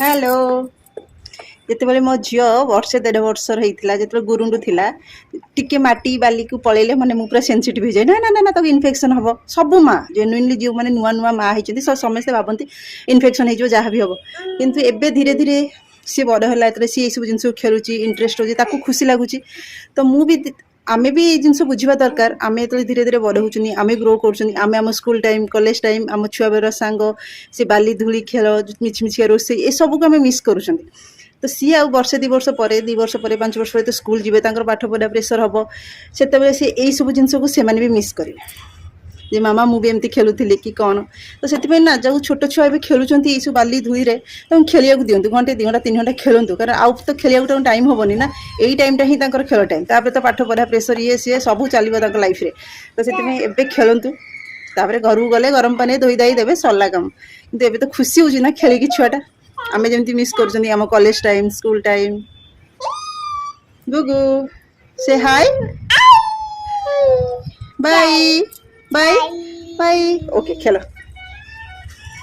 Hello जितेबाला मो झील वर्षे 1.5 वर्षर होता जो गुरुंडु थिला टिके माटी बाली को पलैले मैंने मुझे पूरा सेनसीटिव हो जाए ना ना ना तक इनफेक्शन हम सब माँ जेनुइनली जो मैंने नुआ नुआ माँ होती समस्ते भावती इनफेक्शन हो जहाँ भी हम किंतु एबे धीरे धीरे सी बड़ है सी सब जिन खेलुची इंटरेस्ट हो खुशी लगुच तो मुझे आम भी जिन बुझा दरकार आम जो धीरे धीरे बड़ होनी आम ग्रो कर स्कूल टाइम कॉलेज टाइम आम छुआ बेर सांग से बाली धूली खेल मिछमिछिया रोसे ये सब को आम मिस कर तो सी आ वर्षे 2 वर्ष पर 2 वर्ष पर 5 वर्ष पर तो स्कूल जीवे पाठ पढ़ा प्रेसर हम से सी यही सब जिन को भी मिस करेंगे जे मामा मुझे एमती खेलुली कि कौन तो से ना जो छोट छुआ भी खेलुंट सब बाली धूई तुम खेलिया दिंतु घंटे 2 घंटा 3 घंटा खेलतु कारण आउ तो खेलिया टाइम हेनी ना यही टाइमटा ही खेल टाइम तापर तो पाठ पढ़ा प्रेसर ये सी सब चलो लाइफ रे तो से खेलतु तापर घर को गले गरम पानी धोई धाई देवे सरला कम कितु एबे तो खुशी होची ना खेल छुआटा आम जमी मिस कर कॉलेज टाइम स्कूल टाइम गुगु से hi bye bye bye okay खेलो।